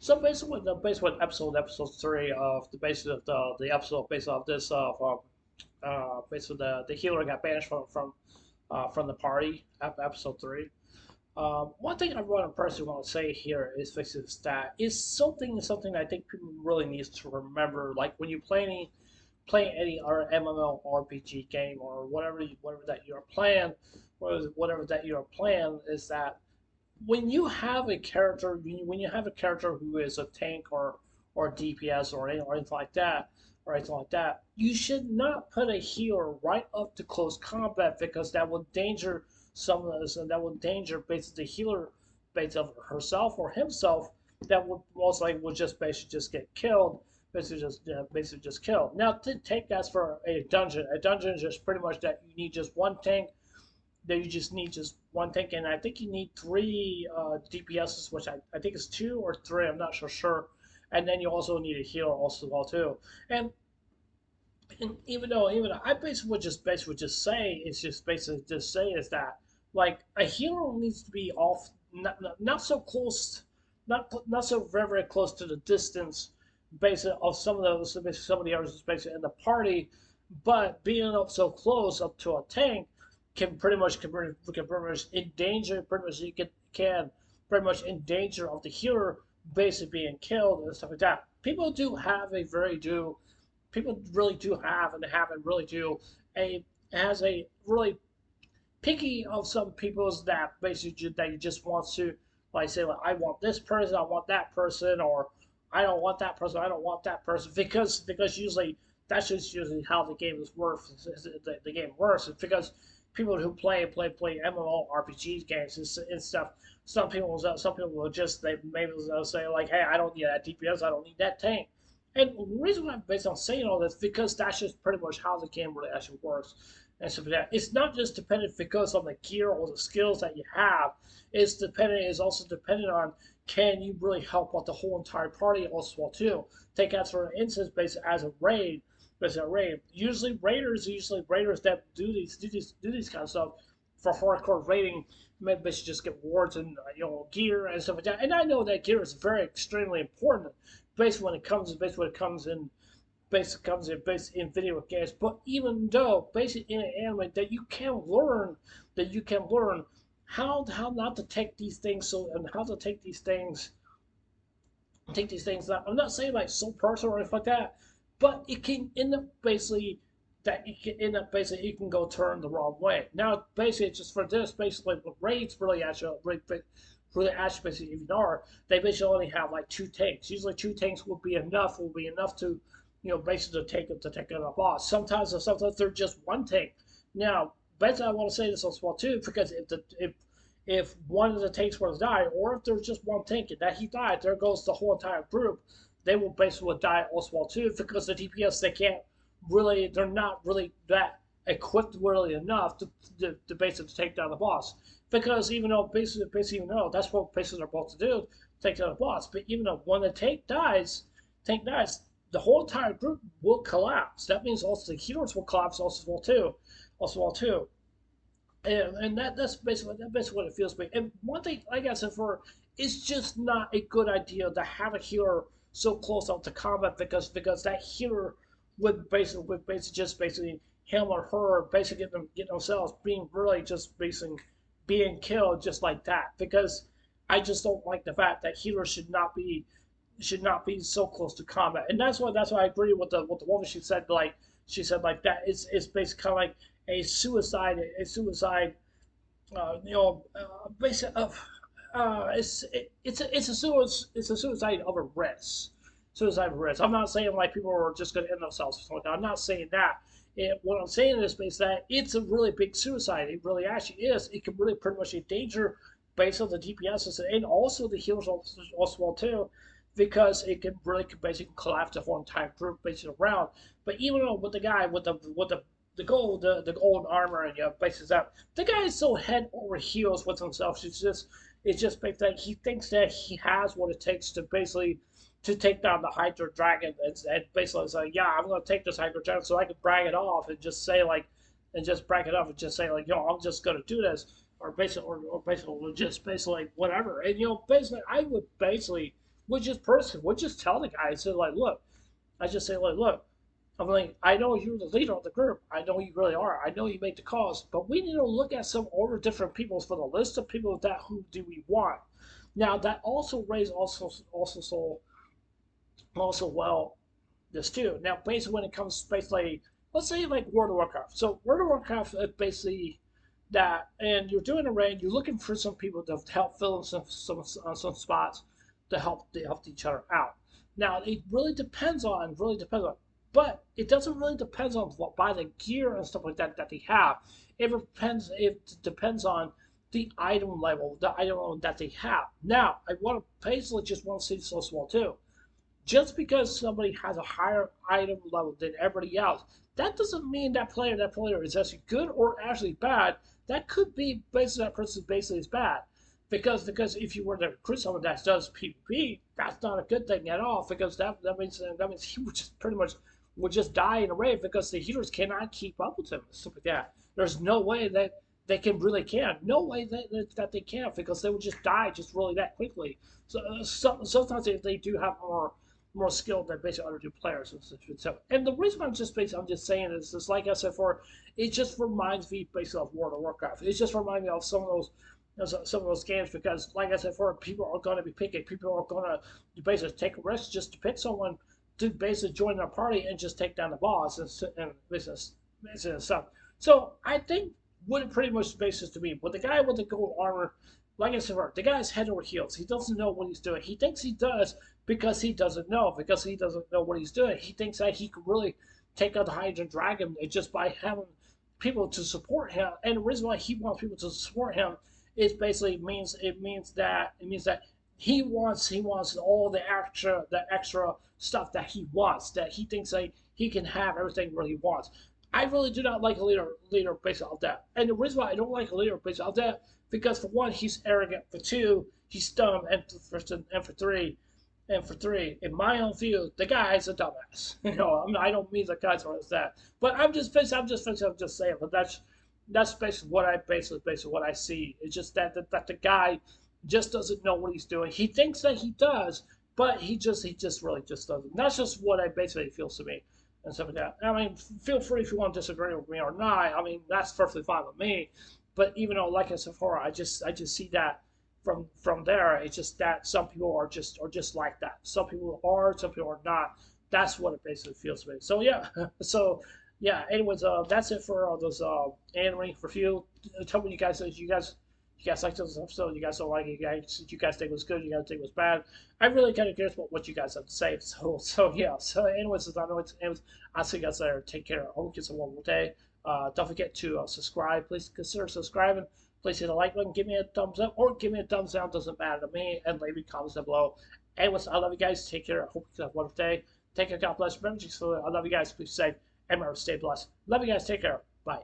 So basically, the episode 3 of the basis of the episode based off this basically the healer got banished from the party episode 3. One thing I want to personally want to say here is basically that is something I think people really needs to remember. Like when you play any other MMORPG game or whatever that you're playing, whatever that you're playing is that when you have a character when you have a character who is a tank or DPS or anything like that you should not put a healer right up to close combat because that will danger some of those and that will danger basically the healer based of herself or himself that would most likely would just basically just get killed basically just killed. Now to take that for a dungeon. A dungeon is just pretty much that you need just one tank that you just need just one tank, and I think you need three DPSs, which I think is two or three. I'm not so sure. And then you also need a healer also as well too. And, and even though I basically just say it's just basically just say is that like a hero needs to be off not so close, not so very close to the distance basically of some of those basically some of the others basically in the party, but being up so close up to a tank can pretty much endanger pretty much you can pretty much in danger of the hero basically being killed and stuff like that. People really do have and have and really do a has a really picky of some people's that basically that you just want to like say like I want this person, I want that person, or I don't want that person, I don't want that person because usually that's just usually how the game is works. The game works. It's because people who play MMORPG games and stuff. Some people will just they maybe they'll say like, hey, I don't need that DPS, I don't need that tank. And the reason why I'm based on saying all this because that's just pretty much how the game really actually works and stuff like that. It's not just dependent because on the gear or the skills that you have. It's also dependent on can you really help out the whole entire party also well too. Take out for instance based as a raid. As a raid, usually raiders that do these kind of stuff for hardcore raiding, maybe should just get rewards and gear and stuff like that. And I know that gear is very extremely important, based when it comes in based in video games. But even though basically in an anime that you can learn how not to take these things so and how to take these things. I'm not saying like so personal or anything like that, but it can end up basically it can go turn the wrong way. Now basically just for this basically what raids really actually basically even are they basically only have like two tanks. Usually two tanks will be enough to basically to take out a boss. Sometimes they're just one tank. Now basically I want to say this as well too because if one of the tanks were to die, or if there's just one tank and that he died, there goes the whole entire group. They will basically die as well too because the DPS they're not really that equipped really enough to basically take down the boss. Because even though basically even though that's what basically they're supposed to do, take down the boss. But even though when the tank dies, the whole entire group will collapse. That means also the healers will collapse also well too. And that's basically what it feels like. And one thing, like I said, for it's just not a good idea to have a healer so close out to combat because that healer would basically just basically him or her basically get themselves being really just basically being killed just like that. Because I just don't like the fact that healers should not be so close to combat. And that's why I agree with the woman she said like that it's basically kind of like a suicide basic of it's a suicide of a risk. Suicide of a risk. I'm not saying like people are just going to end themselves. I'm not saying that. What I'm saying is based that it's a really big suicide. It really actually is. It can really pretty much endanger based on the DPS and also the healers also well too, because it can really basically collapse the whole entire group basically around. But even though with the guy with the gold armor and bases up. The guy is so head over heels with himself. It's just that he thinks that he has what it takes to basically to take down the Hydra Dragon and basically say, yeah, I'm gonna take this Hydra Dragon so I can brag it off and just say like and just brag it off and just say like, yo, I'm just gonna do this or basically just basically like whatever. And basically I would basically would just tell the guy, I said like, look, I just say like, look, I'm like, I know you're the leader of the group. I know you really are. I know you make the calls, but we need to look at some other different people for the list of people that who do we want. Now that also raises also well this too. Now basically when it comes basically let's say like World of Warcraft. So World of Warcraft basically that and you're doing a raid, you're looking for some people to help fill in some spots to help each other out. Now it really depends on but it doesn't really depend on what by the gear and stuff like that that they have. It depends on the item level that they have. Now I want to basically just want to say so small too just because somebody has a higher item level than everybody else, that doesn't mean that player is actually good or actually bad. That could be basically that person basically is bad. Because if you were to recruit someone that does PvP, that's not a good thing at all. Because that means he would just pretty much would just die in a raid because the healers cannot keep up with him. Stuff like that. There's no way that they can. No way that they can because they would just die just really that quickly. Sometimes if they do have more skill than basically other two players. And the reason I'm just saying is like I said before, it just reminds me basically of World of Warcraft. It just reminds me of some of those games because, like I said before, people are going to be picking. People are going to basically take a risk just to pick someone to basically join their party and just take down the boss and basically stuff. So I think what it pretty much bases to me, with the guy with the gold armor, like I said, the guy's head over heels. He doesn't know what he's doing. He thinks he does because he doesn't know. Because he doesn't know what he's doing. He thinks that he could really take out the Hydra Dragon just by having people to support him. And the reason why he wants people to support him is basically means that he wants all the extra stuff that he wants. That he thinks that he can have everything where he wants. I really do not like a leader based off that. And the reason why I don't like a leader based off that because for one, he's arrogant. For two, he's dumb. And for three, in my own view, the guy's a dumbass. I don't mean the guy's as that, but I'm just saying. But that's basically what I see. It's just that the guy just doesn't know what he's doing. He thinks that he does, but he just really just doesn't. That's just what I basically feels to me and stuff like that. I mean, feel free if you want to disagree with me or not. I mean, that's perfectly fine with me. But even though, like I said before, I just see that from there. It's just that some people are just like that. Some people are, some people are not. That's what it basically feels to me. So yeah, so yeah. Anyways, that's it for those anime review. Tell me you guys like this episode. You guys don't like it. You guys think it was good. You guys think it was bad. I'm really kind of curious what you guys have to say. So yeah. So anyways, I know anyways, I'll see you guys later. Take care. I hope you get a wonderful day. Don't forget to subscribe. Please consider subscribing. Please hit the like button. Give me a thumbs up or give me a thumbs down. Doesn't matter to me. And leave me comments down below. Anyways, I love you guys. Take care. I hope you have a wonderful day. Take care. God bless. Remember, I love you guys. Please stay and remember, stay blessed. Love you guys. Take care. Bye.